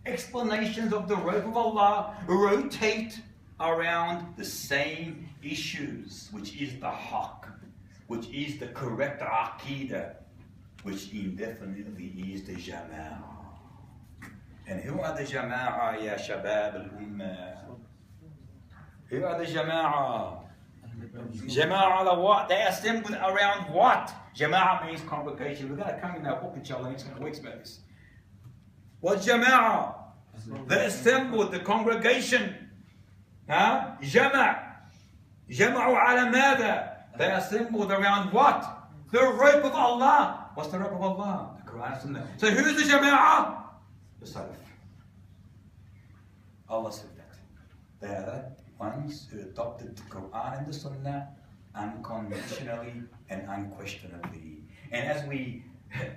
explanations of the rope of Allah rotate around the same issues, which is the haqq, which is the correct Aqidah, which indefinitely is the Jammah. And who are the Jammah, ya Shabab al-Ummah? Who are the Jammah? Jammah are what? They assembled around what? Jammah means congregation. We're going to come in our book inshallah next couple of weeks about this. What's Jammah? They assembled, the congregation. Huh? Jammah. Jama'u ala mada. They assembled around what? The rope of Allah. What's the rope of Allah? The Quran and Sunnah. So who's the Jama'ah? The Salaf. Allah said that. They are the ones who adopted the Quran and the Sunnah unconditionally and unquestionably. And as we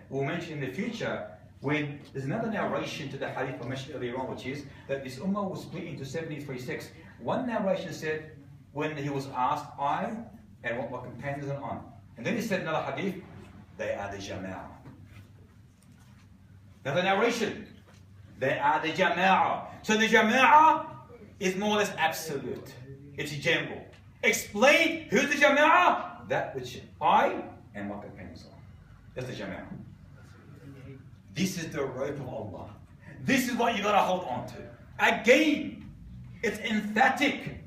will mention in the future, when there's another narration to the hadith I mentioned earlier on, which is that this ummah was split into 73 sects. One narration said, when he was asked, I and what my companions are on. And then he said another hadith, they are the Jama'ah. Another narration, they are the Jama'ah. So the Jama'ah is more or less absolute. It's general. Explain who's the Jama'ah? That which I and my companions are. That's the Jama'ah. This is the rope of Allah. This is what you got to hold on to. Again, it's emphatic.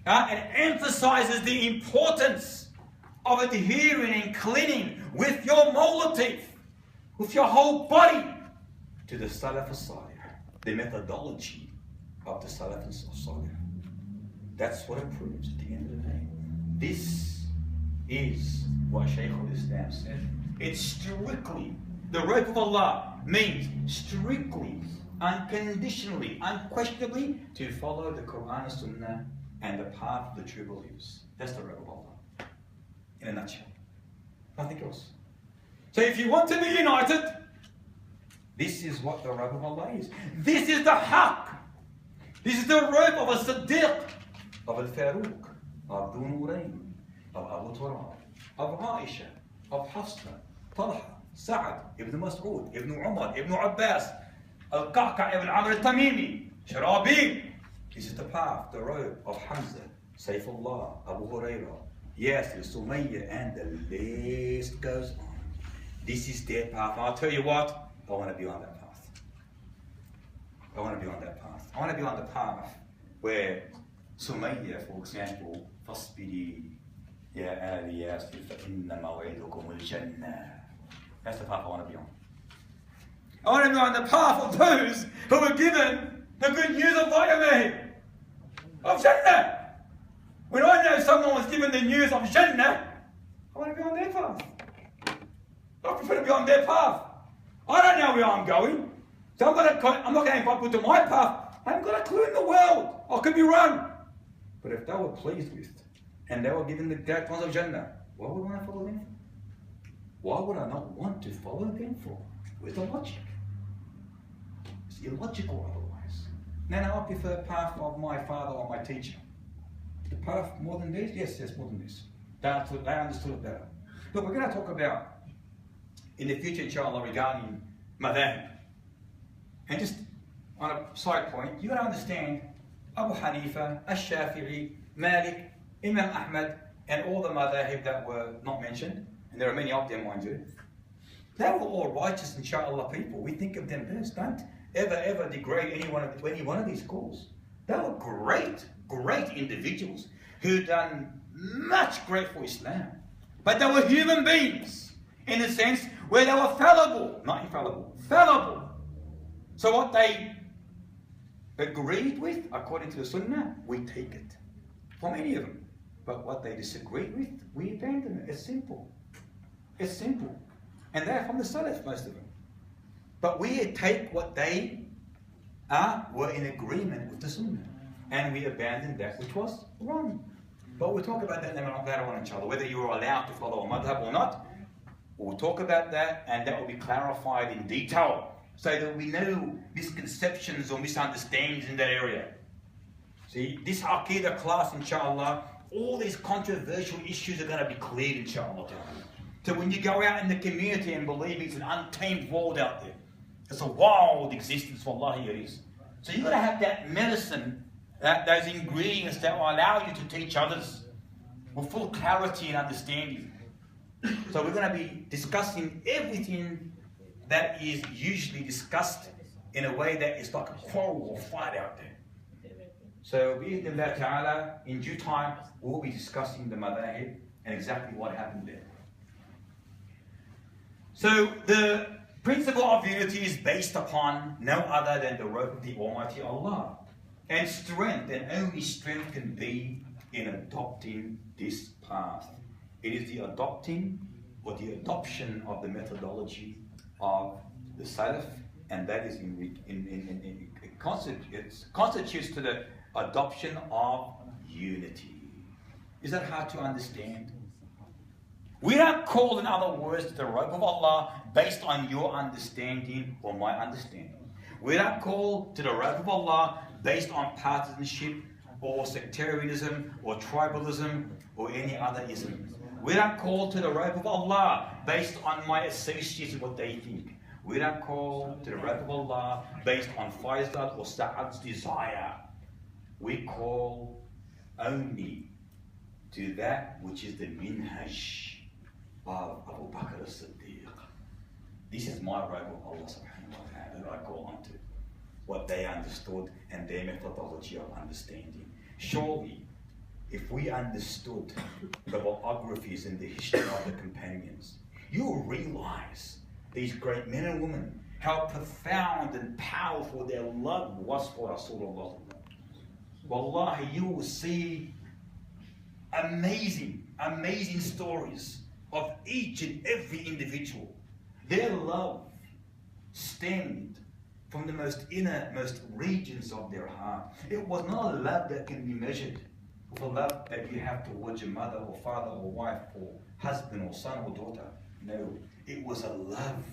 It emphasizes the importance of adhering and clinging with your motive, with your whole body, to the Salaf al-Salih, the methodology of the Salaf al-Salih. That's what it proves at the end of the day. This is what Shaykh al-Islam said. It's strictly, the rope of Allah means strictly, unconditionally, unquestionably to follow the Quran and Sunnah and the path of the true believers. That's the rope of Allah. In a nutshell. Nothing else. So if you want to be united, this is what the rope of Allah is. This is the haqq. This is the rope of a Siddiq, of Al-Faruq, of Dhu Nurayn, of Abu Turab, of Aisha, of Hafsa, Talha, Sa'ad, Ibn Mas'ud, Ibn Umar, Ibn Abbas, Al-Qa'qa' Ibn Amr al-Tamimi, Sharabi. This is the path, the road of Hamza, Saifullah, Abu Hurairah, Yasir, Sumayya, and the list goes on. This is their path. And I'll tell you what, I want to be on that path. I want to be on that path. I want to be on the path where Sumayya, for example, فَاصْبِرِي يَا آلِ يَاسِرْ فَإِنَّ مَوْعِدُكُمُ الْجَنَّةِ. That's the path I want to be on. I want to be on the path of those who were given the good news of Vayameh, of Jannah. When I know someone was given the news of Jannah, I want to be on their path. I prefer to be on their path. I don't know where I'm going, so I'm not going to invite people to my path. I haven't got a clue in the world. I could be wrong. But if they were pleased with, and they were given the great ones of Jannah, why would I follow them for? Why would I not want to follow them for? Where's the logic? It's illogical otherwise. Now I prefer the path of my father or my teacher. The path more than this? Yes, more than this. They understood it better. Look, we're going to talk about in the future, inshallah, regarding madhahib. And just on a side point, you got to understand Abu Hanifa, Ash-Shafi'i, Malik, Imam Ahmad, and all the madhahib that were not mentioned, and there are many of them, mind you, they were all righteous, inshallah, people. We think of them best. Don't ever degrade any one of these schools. They were great, great individuals who done much great for Islam. But they were human beings in a sense where they were fallible, not infallible, fallible. So what they agreed with, according to the Sunnah, we take it from any of them. But what they disagreed with, we abandon it. It's simple. It's simple. And they're from the Salaf, most of them. But we take what they were in agreement with the Sunnah. And we abandon that which was wrong. But we'll talk about that later on, inshallah. Whether you are allowed to follow a madhab or not, we'll talk about that, and that will be clarified in detail, so there will be no misconceptions or misunderstandings in that area. See, this Aqidah class, inshallah, all these controversial issues are going to be cleared, inshallah. So when you go out in the community and believe it's an untamed world out there, it's a wild existence, wallahi it is. So you've got to have that medicine, those ingredients that will allow you to teach others with full clarity and understanding. So we're going to be discussing everything that is usually discussed in a way that is like a quarrel or fight out there. So bi'idhnillah ta'ala, in due time, we'll be discussing the madhahib and exactly what happened there. So the principle of unity is based upon no other than the rope of the Almighty Allah. And strength, and only strength, can be in adopting this path. It is the adopting or the adoption of the methodology of the Salaf, and that is it constitutes to the adoption of unity. Is that hard to understand? We don't call, in other words, to the rope of Allah based on your understanding or my understanding. We don't call to the rope of Allah based on partisanship or sectarianism or tribalism or any other ism. We don't call to the rope of Allah based on my associates and what they think. We don't call to the rope of Allah based on Feiz or Sa'ad's desire. We call only to that which is the minhaj of Abu Bakr as-Siddiq. This is my rope of Allah subhanahu wa ta'ala that I call onto. What they understood and their methodology of understanding. Surely, if we understood the biographies and the history of the companions, you will realize these great men and women, how profound and powerful their love was for Rasulullah. Wallahi, you will see amazing, amazing stories of each and every individual. Their love stemmed from the most innermost regions of their heart. It was not a love that can be measured with a love that you have towards your mother or father or wife or husband or son or daughter. No, it was a love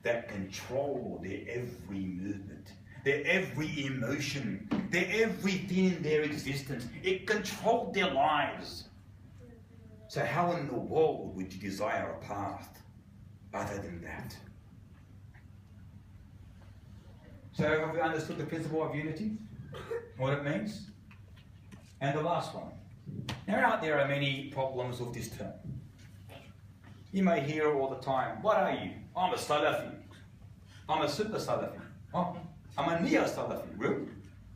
that controlled their every movement, their every emotion, their everything in their existence. It controlled their lives. So how in the world would you desire a path other than that? So have we understood the principle of unity? What it means? And the last one. Now there are many problems with this term. You may hear all the time, what are you? I'm a Salafi. I'm a super Salafi. Oh, I'm a neo-Salafi. Really?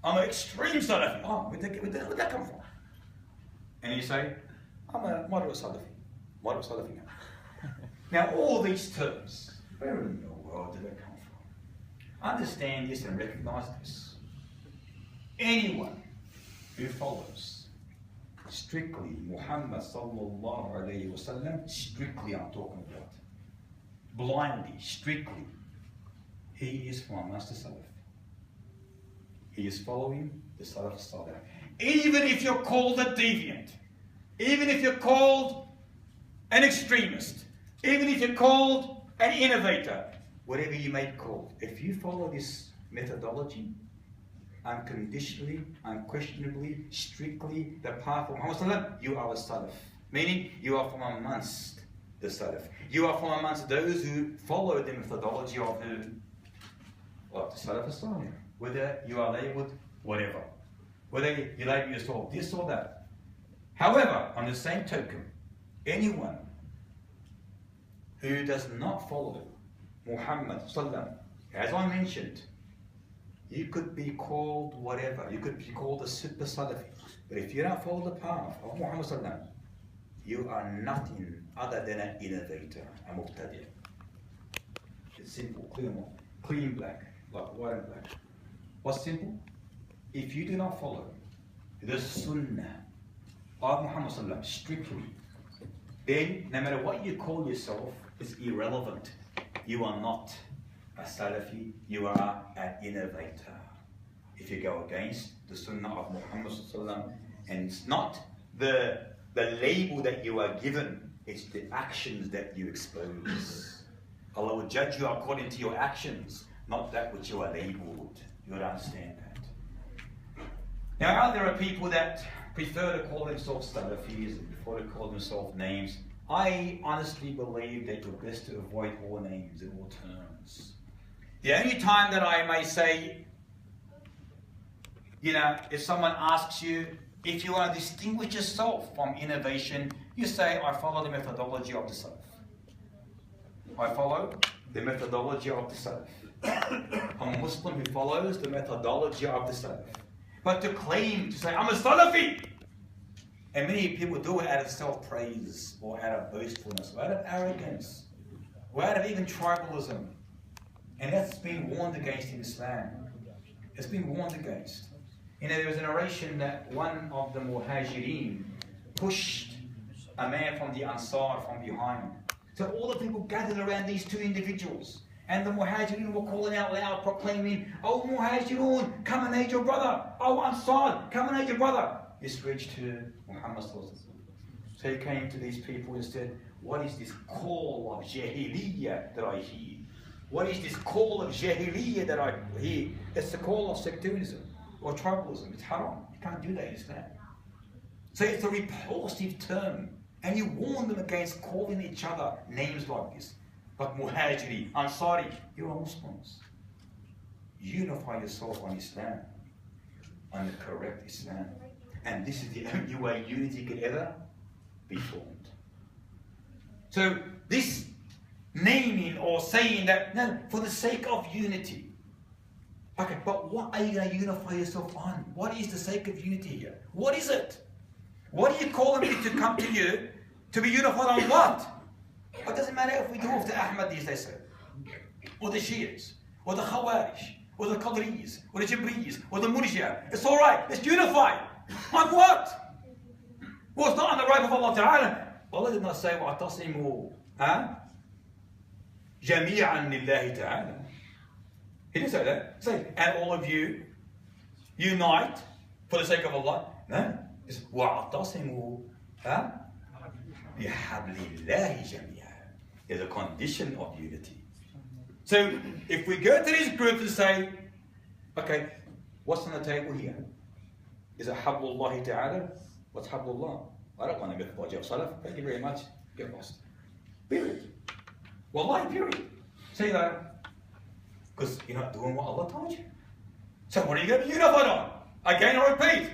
I'm an extreme Salafi. Oh, where'd that come from? And you say, I'm a moderate Salafi. Moderate Salafi now. Now all these terms, where in the world did they come from? Understand this and recognize this. Anyone who follows strictly Muhammad sallallahu alayhi wa sallam, strictly I'm talking about, blindly, strictly, he is from amongst the Salaf. He is following the Salaf Salih. Even if you're called a deviant, even if you're called an extremist, even if you're called an innovator, whatever you may be called, if you follow this methodology, unconditionally, unquestionably, strictly, the path of Muhammad, you are a Salaf. Meaning, you are from amongst the Salaf. You are from amongst those who follow the methodology of the Salaf as-Salih. Whether you are labeled whatever. Whether you label yourself this or that. However, on the same token, anyone who does not follow Muhammad sallam, as I mentioned, You could be called whatever. You could be called a super Salafi. But if you don't follow the path of Muhammad Sallallahu, you are nothing other than an innovator, a mubtadi'. It's simple, clean black, like white and black. What's simple? If you do not follow the Sunnah of Muhammad Sallallahu strictly, then no matter what you call yourself, it's irrelevant. You are not a Salafi, you are an innovator. If you go against the Sunnah of Muhammad Sallallahu, and it's not the label that you are given, it's the actions that you expose. Allah will judge you according to your actions, not that which you are labeled. You would understand that. Now, there are people that prefer to call themselves Salafis and prefer to call themselves names. I honestly believe that you're best to avoid all names and all terms. The only time that I may say, if someone asks you, if you want to distinguish yourself from innovation, you say, I follow the methodology of the Salaf. I follow the methodology of the Salaf. I'm a Muslim who follows the methodology of the Salaf. But to claim, to say, I'm a Salafi, and many people do it out of self-praise, or out of boastfulness, or out of arrogance, or out of even tribalism. And that's been warned against in Islam. It's been warned against. There was a narration that one of the Muhajirin pushed a man from the Ansar from behind. So all the people gathered around these two individuals. And the Muhajirin were calling out loud, proclaiming, "Oh Muhajirun, come and aid your brother. Oh Ansar, come and aid your brother." This reached to Muhammad Sallallahu. So he came to these people and said, "What is this call of Jahiliyyah that I hear? What is this call of Jahiliyyah that I hear? It's the call of sectarianism or tribalism. It's haram. You can't do that in Islam." So it's a repulsive term. And you warn them against calling each other names like this. But Muhajiri, Ansari, you are Muslims. Unify yourself on Islam, on the correct Islam. And this is the only way unity could ever be formed. So this naming or saying that, no, for the sake of unity. Okay, but what are you going to unify yourself on? What is the sake of unity here? What is it? What are you calling me to come to you to be unified on what? It doesn't matter if we do with the Ahmadis, they say, or the Shiites, or the Khawarij, or the Qadris, or the Jibris, or the Murji'ah. It's all right. Let's unify. On what? Well, it's not on the right of Allah Ta'ala. Allah did not say, وَاعْتَصِمُوا جَمِيعًا لِلَّهِ تَعَالَى. He didn't say that. He said, and all of you unite for the sake of Allah. No. It's وَاعْتَصِمُوا بِحَبْلِ اللَّهِ جَمِيعًا. There's a condition of unity. So if we go to these groups and say, okay, what's on the table here? Is it Hablullahi Ta'ala? What's Hablullah? I don't want to methodology of Salaf. Thank you very much. Get lost. Period. Wallahi, period. Say that. Because you're not doing what Allah told you. So what are you going to be unified on? Again, I repeat.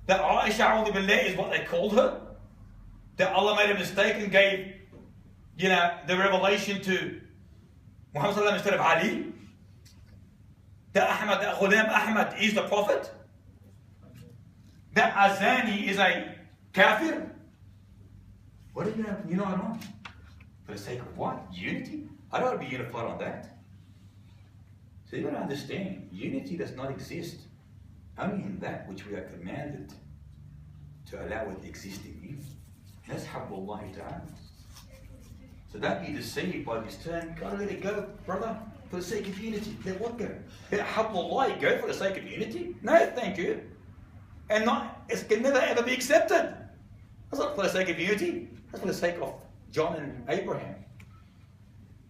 That Aisha A'udhu Billah is what they called her. That Allah made a mistake and gave, the revelation to Muhammad Sallallahu instead of Ali. That Ghulam Ahmad is the Prophet. That Azani is a kafir. What are you going to unite on? For the sake of what? Unity? I don't want to be unified on that. So you've got to understand, unity does not exist only in that which we are commanded to allow it to exist in you. That's Hablullahi Ta'ala. So don't be deceived by this term. Gotta let it go, brother, for the sake of unity. Let what go? Let Hablullahi go for the sake of unity? No, thank you. And it can never ever be accepted. That's not for the sake of unity. That's for the sake of John and Abraham.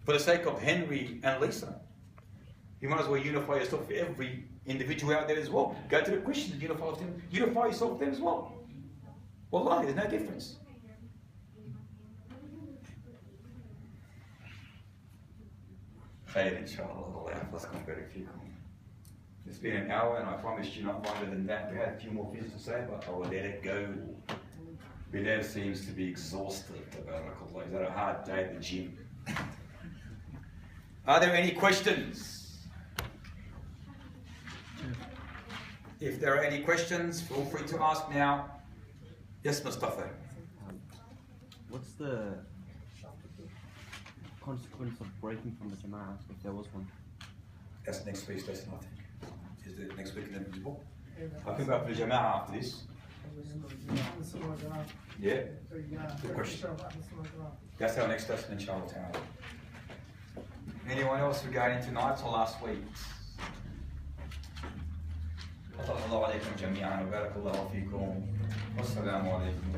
For the sake of Henry and Lisa. You might as well unify yourself with every individual out there as well. Go to the Christians, unify yourself with them as well. Wallahi, there's no difference. Khair, inshallah. Let's come back a few. It's been an hour and I promised you not longer than that. We had a few more things to say, but I will let it go. Bilal seems to be exhausted. He's had a hard day at the gym. Are there any questions? If there are any questions, feel free to ask now. Yes, Mustafa. What's the consequence of breaking from the Jammah, if there was one? That's next week's lesson, I think. Is it next week in the book? I'll come back to the Jammah after this. Yeah? Good question. That's our next lesson, inshallah ta'ala. Anyone else regarding tonight's or last week's? الله عليكم جميعا وبارك الله فيكم والسلام عليكم.